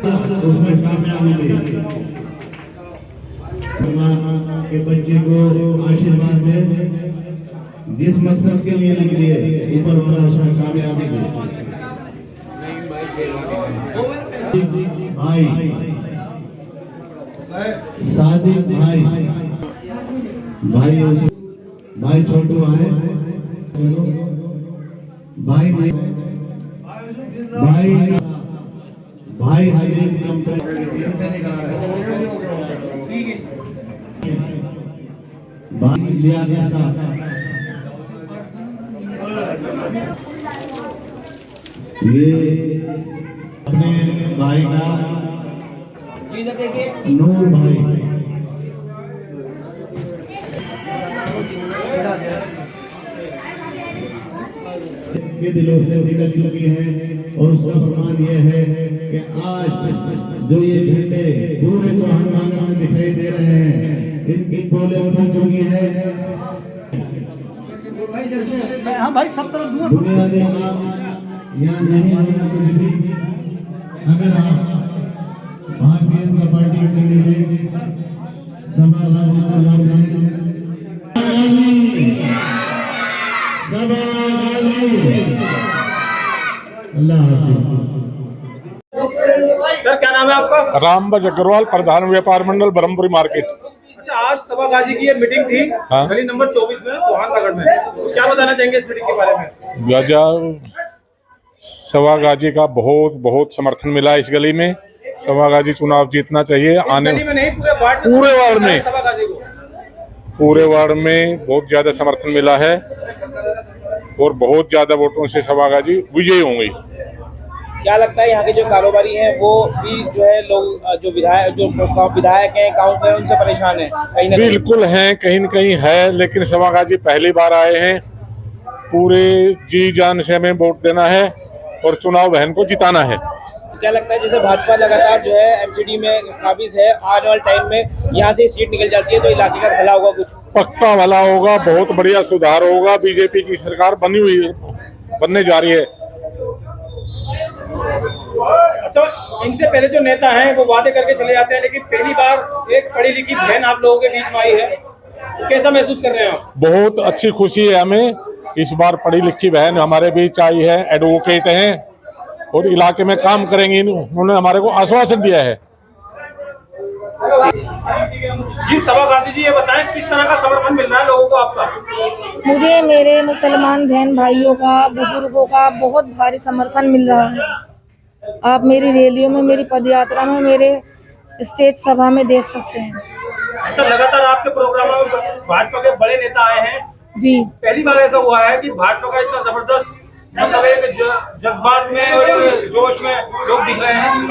उसमें कामयाबी मिली। के बच्चे को आशीर्वाद दें, जिस मकसद के लिए निकली है ऊपर वाला उसमें कामयाबी दे। भाई सादिक भाई भाई छोटू आए, चलो भाई हबीब कंपनी से निकला है, भाई लिया के साथ ये अपने भाई का नूर भाई के दिलों से निकल चुकी है और उसका सम्मान यह है कि आज जो ये झंडे पूरे चौहान में दिखाई दे रहे हैं, इनकी पोले उतर चुकी है। हाँ भाई सब तरफ बुनियादी काम यहाँ नहीं होना कुछ भी। अगर आप भारतीय जनता पार्टी के कैंडिडेट सभा अल्लाह सर, क्या नाम है आपका? रामबाज अग्रवाल, प्रधान व्यापार मंडल ब्रह्मपुरी मार्केट। अच्छा, आज सभागाजी की ये मीटिंग थी गली नंबर 24 में चौहान में, तो क्या बताना चाहेंगे इस मीटिंग के बारे में? सभागाजी का बहुत समर्थन मिला इस गली में। सभागाजी चुनाव जीतना चाहिए। आने गली में नहीं, पूरे वार्ड में बहुत ज्यादा समर्थन मिला है और बहुत ज्यादा वोटों से सभागाजी विजयी होंगे। क्या लगता है यहाँ के जो कारोबारी हैं वो भी जो है लोग जो विधायक हैं, काउंसलर, उनसे परेशान हैं? बिल्कुल हैं, कहीं न कहीं है, लेकिन सभागाजी पहली बार आए हैं। पूरे जी जान से हमें वोट देना है और चुनाव बहन को जिताना है। क्या लगता है जैसे भाजपा लगातार जो है एमसीडी में काबिज है, आने वाले टाइम में यहाँ से सीट निकल जाती है तो इलाके का भला होगा? कुछ पक्का भला होगा, बहुत बढ़िया सुधार होगा। बीजेपी की सरकार बनने जा रही है। अच्छा, इनसे पहले जो नेता हैं वो वादे करके चले जाते हैं, लेकिन पहली बार एक पढ़ी लिखी बहन आप लोगों के बीच में आई है, तो कैसा महसूस कर रहे हैं आप? बहुत अच्छी खुशी है हमें। इस बार पढ़ी लिखी बहन हमारे बीच आई है, एडवोकेट हैं और इलाके में काम करेंगी। उन्होंने हमारे को आश्वासन दिया है। जी सभागाजी जी, ये बताएं किस तरह का समर्थन मिल रहा है लोगों को आपका? मुझे मेरे मुसलमान बहन भाइयों का, बुजुर्गों का बहुत भारी समर्थन मिल रहा है। आप मेरी रैलियों में, मेरी पदयात्रा में, मेरे स्टेज सभा में देख सकते हैं। अच्छा, लगातार आपके प्रोग्रामों में भाजपा के बड़े नेता आए हैं जी। पहली बार ऐसा हुआ है कि भाजपा का इतना जबरदस्त मतलब एक जज्बात में और जोश में लोग दिख रहे हैं।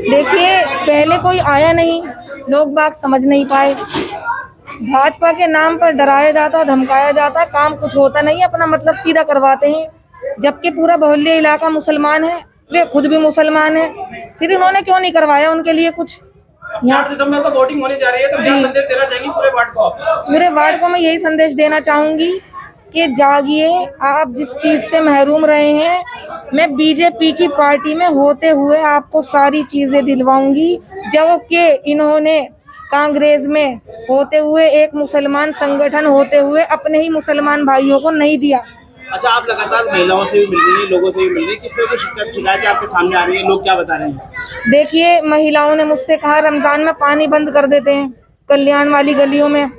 देखिए, पहले कोई आया नहीं, लोग बाग समझ नहीं पाए। भाजपा के नाम पर डराया जाता, धमकाया जाता, काम कुछ होता नहीं, अपना मतलब सीधा करवाते हैं। जबकि पूरा बहुल्य इलाका मुसलमान है, वे खुद भी मुसलमान है, फिर इन्होंने क्यों नहीं करवाया उनके लिए कुछ? 4 दिसंबर को वोटिंग होने जा रही है, तो क्या संदेश देना चाहेंगी पूरे वार्ड को? पूरे वार्ड को मैं यही संदेश देना चाहूंगी कि जागिए, आप जिस चीज से महरूम रहे हैं, मैं बीजेपी की पार्टी में होते हुए आपको सारी चीजें दिलवाऊंगी, जो कि इन्होंने कांग्रेस में होते हुए, एक मुसलमान संगठन होते हुए अपने ही मुसलमान भाइयों को नहीं दिया। अच्छा, आप लगातार महिलाओं से भी मिल रही हैं, लोगों से भी मिल रही हैं, किस तरह की शिकायतें आपके सामने आ रही है? लोग क्या बता रहे हैं? देखिए, महिलाओं ने मुझसे कहा रमजान में पानी बंद कर देते हैं कल्याण वाली गलियों में।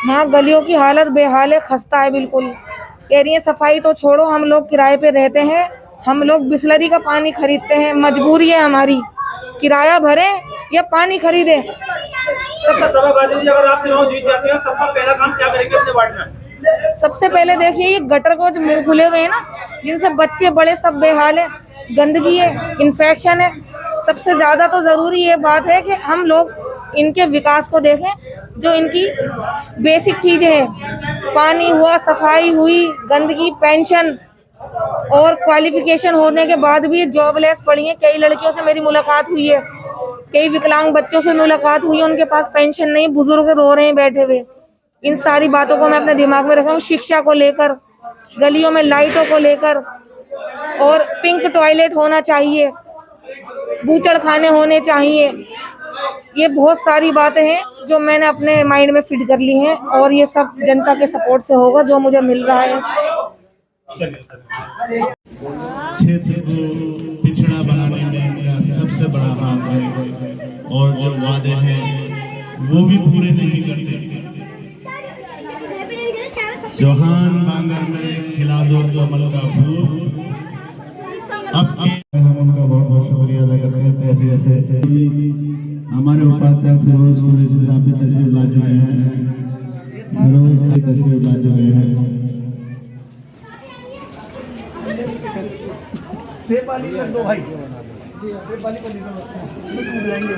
वहाँ गलियों की हालत बेहाल है, खस्ता है बिल्कुल। कह रही है सफाई तो छोड़ो, हम लोग किराए पे रहते हैं, हम लोग बिस्लरी का पानी खरीदते हैं, मजबूरी है हमारी, किराया भरे या पानी खरीदे। अगर आप चुनाव जीत जाते हैं, सबका पहला काम क्या करेंगे अपने वार्ड में? सबसे पहले देखिए, ये गटर को जो मुंह खुले हुए हैं ना, जिनसे बच्चे बड़े सब बेहाल है, गंदगी है, इन्फेक्शन है। सबसे ज्यादा तो जरूरी ये बात है कि हम लोग इनके विकास को देखें, जो इनकी बेसिक चीजें हैं, पानी हुआ, सफाई हुई, गंदगी, पेंशन और क्वालिफिकेशन होने के बाद भी जॉबलेस पड़ी हैं। कई लड़कियों से मेरी मुलाकात हुई है, कई विकलांग बच्चों से मुलाकात हुई है, उनके पास पेंशन नहीं, बुजुर्ग रो रहे हैं बैठे हुए। इन सारी बातों को मैं अपने दिमाग में रखूँ, शिक्षा को लेकर, गलियों में लाइटों को लेकर, और पिंक टॉयलेट होना चाहिए। बूचड़ खाने होने चाहिए। ये बहुत सारी बातें हैं जो मैंने अपने माइंड में फिट कर ली हैं और ये सब जनता के सपोर्ट से होगा जो मुझे मिल रहा है। क्षेत्र को पिछड़ा बनाने में इनका सबसे बड़ा हाथ है और जो वादे हैं वो भी पूरे नहीं करते। चौहान बांगर में खिला दो कमल का फूल। अब हम उनका बहुत बहुत शुक्रिया अदा करते हैं। अभी ऐसे हमारे उपाध्यक्ष फिरोज कुरैशी साहब भी तशरीफ ला चुके हैं। फिरोज भी तशरीफ ला चुके हैं। सेब वाली कर दो भाई, सेब वाली कर दो, टूट जाएंगे।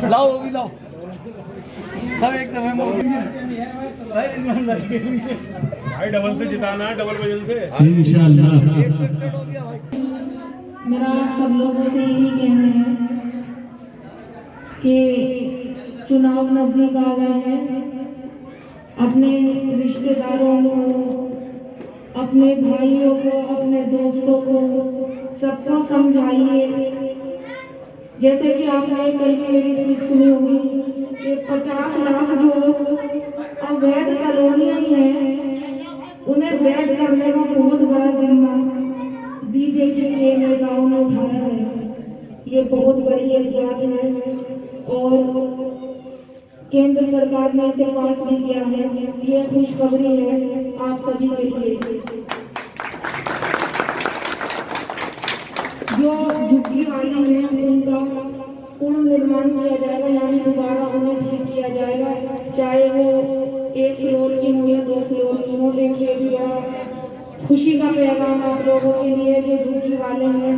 लाओ वो भी लाओ, सब एकदम है भाई डबल से जिताना, डबल वजन से इंशाअल्लाह। हो गया भाई। मेरा सब लोगों से यही कहना है कि चुनाव नजदीक आ गए हैं। अपने रिश्तेदारों को, अपने भाइयों को, अपने दोस्तों को सबको समझाइए। जैसे कि आपने कल की मेरी स्पीच सुनी होगी कि 50 लाख जो अवैध कॉलोनियां हैं उन्हें वैध करने का बहुत बड़ा जिम्मा बीजेपी के नेताओं ने उठाया है। ये बहुत बड़ी एक बात है और केंद्र सरकार ने इसे पास भी किया है। ये खुशखबरी है आप सभी के लिए। जो झुग्गी वाले हैं उनका पूर्ण निर्माण किया जाएगा, यानी दोबारा उन्हें ठीक किया जाएगा, चाहे वो 1 फ्लोर की हो या 2 फ्लोर की हो। एक ये भी बड़ा खुशी का पैगाम आप लोगों के लिए जो झुग्गी वाले हैं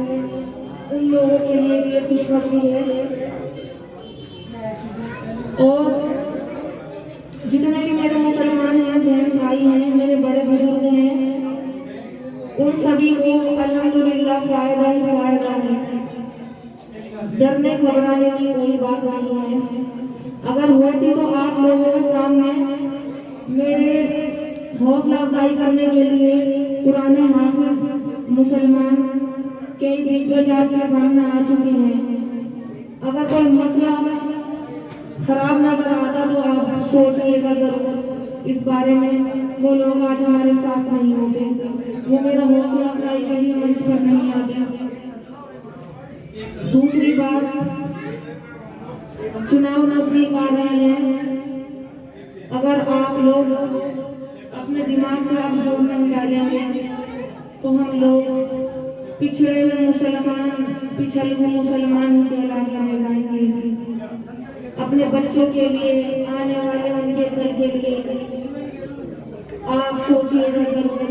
उन लोगों के लिए भी ये खुशखबरी है। और जितने भी मेरे मुसलमान हैं, बहन भाई हैं, मेरे बड़े बुजुर्ग हैं, उन सभी को अल्हम्दुलिल्लाह फायदा ही फायदा है। डरने घबराने की कोई बात नहीं है। अगर होती तो आप लोगों के सामने मेरे हौसला अफजाई करने के लिए पुराने हाफिज मुसलमान कई दिग्गज आपके सामने आ चुके हैं। अगर कोई मसला खराब नजर आता तो आप सोचिएगा जरूर इस बारे में। वो लोग आज हमारे साथ नहीं होते, वो मेरा हौसला अफजाई के लिए मंच पर नहीं आते। दूसरी बात, चुनाव नजदीक आ रहे हैं। अगर आप लोग अपने दिमाग में आप जोर नहीं डालेंगे तो हम लोग पिछड़े हुए मुसलमान, पिछड़े हुए मुसलमान कहला के रह जाएंगे। अपने बच्चों के लिए, आने वाले उनके कल के लिए आप सोचिएगा जरूर।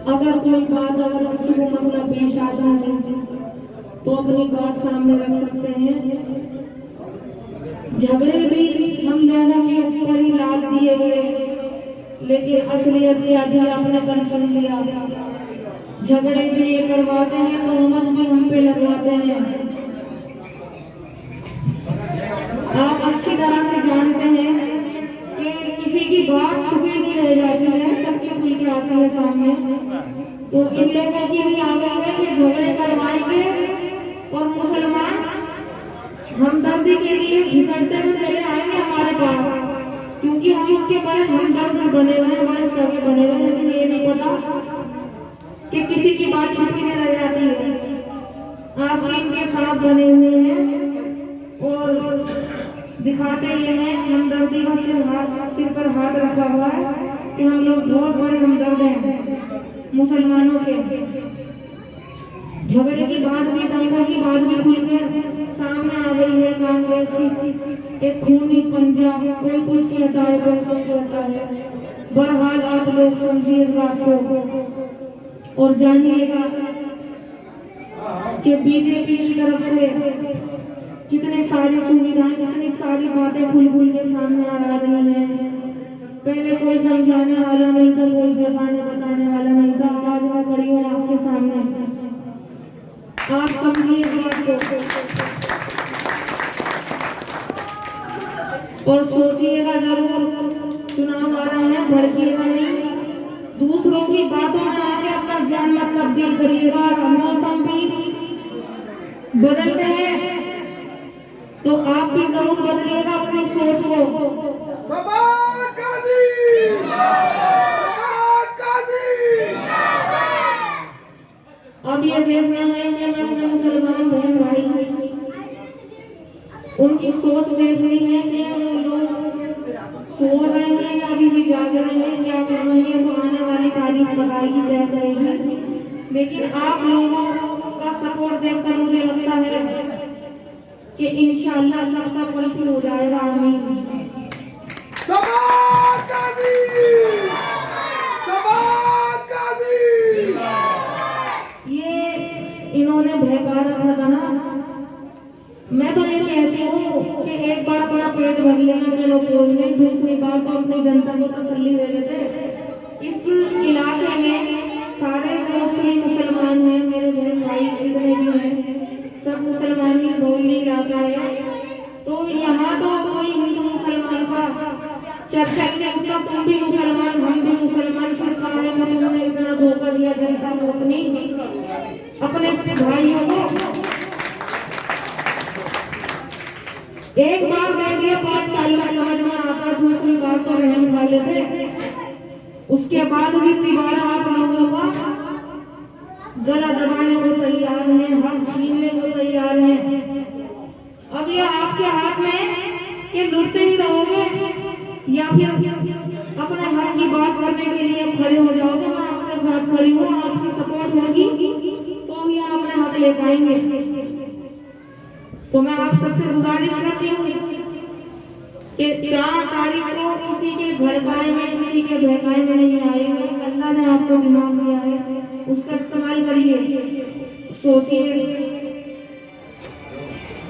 अगर कोई बात, अगर किसी को मसला पेश आता है तो अपनी बात सामने रख सकते हैं। झगड़े भी हम लोगों के ऊपर ही लाद दिए गए, लेकिन असलियत क्या थी आपने कल सुन लिया। झगड़े भी ये करवाते हैं, तोहमत भी हम पे लगवाते हैं। आप अच्छी तरह से जानते हैं कि किसी की बात छुपी नहीं रह जाती है, सबकी खुल के आती है सामने। तो इन लोगों की भी आदत है कि झगड़े करवाएंगे और मुसलमान हमदर्दी के लिए घिसटते हुए चले आएंगे हमारे पास, क्योंकि हम उनके बड़े हमदर्द बने हुए हैं, बड़े सगे बने हुए हैं। लेकिन ये नहीं पता कि किसी की बात छुपी नहीं रह जाती है। आस्तीन के साथ बने हुए हैं और दिखाते ये हैं हमदर्दी का सिर पर हाथ रखा हुआ है कि हम लोग बहुत बड़े हमदर्द हैं मुसलमानों के। झगड़े की बात भी, दंगों की बात भी खुलकर सामने आ गई है। कांग्रेस की एक खूनी पंजा, कोई कुछ कहता है, कोई कुछ कहता है। बहरहाल आप लोग समझिए इस बात को और जानिएगा कि बीजेपी की तरफ से कितनी सारी सुविधाएं, कितनी सारी बातें खुल के सामने आ रही हैं। पहले कोई समझाने वाला नहीं था, कोई बताने वाला नहीं था। आज मैं खड़ी हूँ आपके सामने, आप समझिए इस बात को और सोचिएगा जरूर। चुनाव आ रहे हैं, भड़किएगा नहीं, दूसरों की बातों में आके अपना ध्यान मत करिएगा। मौसम भी बदलते हैं तो आप भी जरूर बदलिएगा अपनी सोच को। अब ये देखना है कि मैं अपने मुसलमान बहन भाई उनकी सोच देखनी है कि लोग सो रहे हैं या अभी भी जाग रहे हैं, क्या कर रहे हैं, तो आने वाली तारीख बताएगी तय करेगी। लेकिन आप लोगों का सपोर्ट देखकर मुझे लगता है कि इंशाअल्लाह अल्लाह का पलटी हो जाएगा। आमीन। ये इन्होंने बहका रखा था ना, मैं तो ये कहती हूँ कि एक बार अपना पेट भर लेना चलो कोई नहीं, दूसरी बार तो अपनी जनता को तसल्ली दे देते। इस इलाके में सारे मोस्टली मुसलमान हैं, मेरे बहन भाई जितने भी हैं सब मुसलमान ही बोलने इलाका है। तो यहाँ तो कोई हिंदू मुसलमान का चर्चा नहीं उठता, तुम भी मुसलमान हम भी मुसलमान, फिर कहा है तुमने इतना धोखा दिया जनता को, अपने भाइयों को। एक बार कह दिया 5 साल में समझ में आता, दूसरी बार तो रहम खा लेते, उसके बाद भी दोबारा आप लोगों का गला दबाने को तैयार हैं, हक छीनने को तैयार हैं। अब ये आपके हाथ में कि लुटते ही रहोगे या फिर अपने हक की बात करने के लिए खड़े हो जाओगे। मैं आपके साथ खड़ी हूँ, आपकी सपोर्ट होगी तो ये अपने हक ले पाएंगे। तो मैं आप सबसे गुजारिश करती हूँ कि 4 तारीख को किसी के भड़काए में किसी के बहकाए में नहीं आएंगे। अल्लाह ने आपको दिमाग दिया है, उसका इस्तेमाल करिए, सोचिए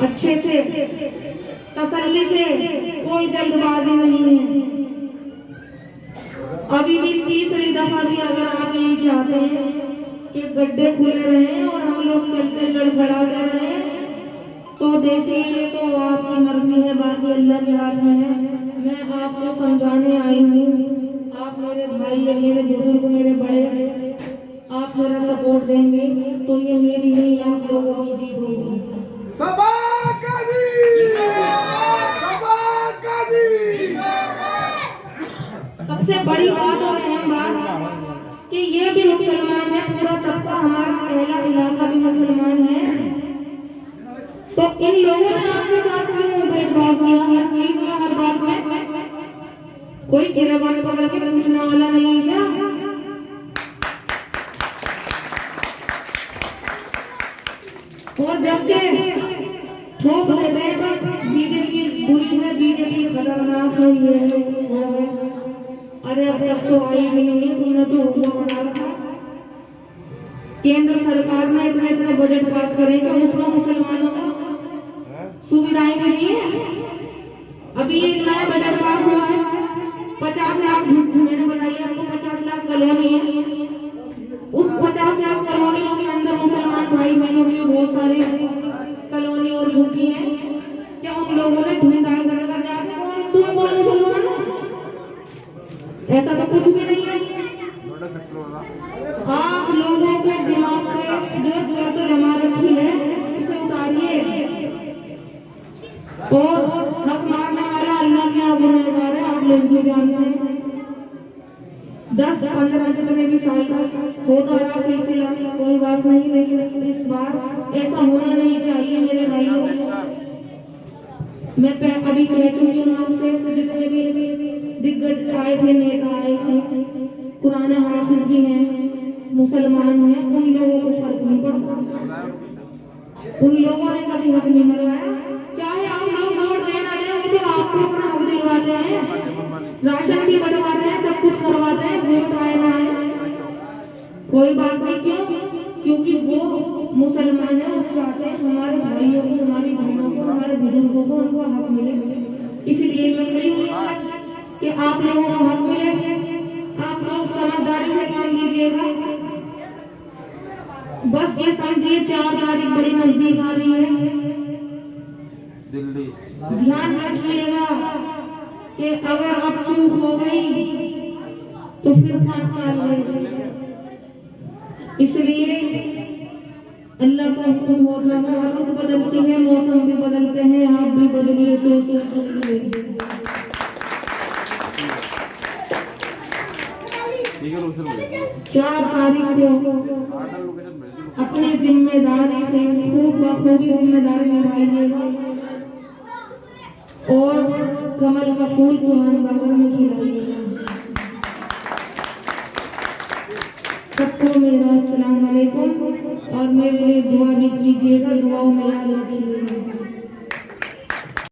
अच्छे से, तसल्ली से, कोई जल्दबाजी नहीं है। अभी भी तीसरी दफा भी अगर आप यही चाहते हैं कि गड्ढे खुले रहे और हम लोग चलते लड़खड़ाते रहे तो देखिए ये तो आपकी मर्जी है, बाकी अल्लाह के हाथ में है। मैं आपको समझाने आई हूँ, आप मेरे भाई है, मेरे बुजुर्ग, मेरे बड़े, आप मेरा सपोर्ट देंगे तो ये मेरी नहीं आप लोगों की जीत होगी। सबसे बड़ी बात और अहम बात कि ये भी मुसलमान है, पूरा तबका हमारा पहला इलाका भी मुसलमान है। तो इन लोगों ने आपके साथ में भेदभाव किया, हर चीज में, हर बात में कोई गिरबान पकड़ के पूछने वाला नहीं है क्या? और जबकि ठोक देते हैं बस बीजेपी बुरी है, बीजेपी खतरनाक है, ये है वो है। अरे अब तक तो आई भी नहीं है, तुमने तो हुक्म बना रखा। केंद्र सरकार ने इतने बजट पास करेंगे, उसमें मुसलमानों को सुविधाएं भी नहीं है। अभी एक नया बजट पास हुआ है, 50 लाख मैंने बनाई है आपको, 50 लाख कॉलोनी है। उस 50 लाख कॉलोनियों के अंदर मुसलमान भाई बहनों की बहुत सारी कॉलोनी और झुकी है। क्या उन लोगों ने ढूंढा कर जाके कौन हिंदू है कौन मुसलमान है? ऐसा तो कुछ भी नहीं है। आप लोगों के दिमाग से जो तो जमा रखी है उसे उतारिए। और हक मारने वाला अल्लाह के यहाँ गुनहगार है, आप लोग भी जानते हैं। 10-15 जितने भी साल तक होता रहा सिलसिला, कोई बात नहीं, लेकिन इस बार ऐसा होना नहीं चाहिए मेरे भाइयों। मैं अभी कह चुकी हूँ आपसे, जितने भी दिग्गज आए थे, नेता आए थे, पुराने हाफिज भी हैं, मुसलमान हैं, उन लोगों को फर्क नहीं पड़ता। उन लोगों ने कभी हक नहीं मरवाया, चाहे आप लोग वोट देना दें, वो तो आपको अपना हक दिलवाते हैं, राशन भी बंटवाते हैं, सब कुछ करवाते हैं, वोट आए ना आए कोई बात नहीं। क्यों? क्योंकि वो मुसलमान है, वो चाहते हैं हमारे भाइयों को, हमारी बहनों को, हमारे बुजुर्गों को उनको हक मिले। इसलिए मैं कही हुई कि आप लोगों को हक मिले, आप लोग समझदारी से काम लीजिएगा। बस ये समझिए 4 तारीख बड़ी नजदीक आ रही है, दिल्ली ध्यान रखिएगा कि अगर अब चूक हो गई तो फिर 5 साल लगेंगे। इसलिए अल्लाह का हुक्म हो रहा है, रुत बदलती है, मौसम भी बदलते हैं, आप भी बदलिए, सोच 4 तारीख को अपनी जिम्मेदारी से खूब बखूबी जिम्मेदारी निभाइएगा और कमल का फूल चौहान बागर में खिलाइएगा। सबको मेरा अस्सलाम वालेकुम और मेरे लिए दुआ भी कीजिएगा, दुआओं में याद रखिएगा।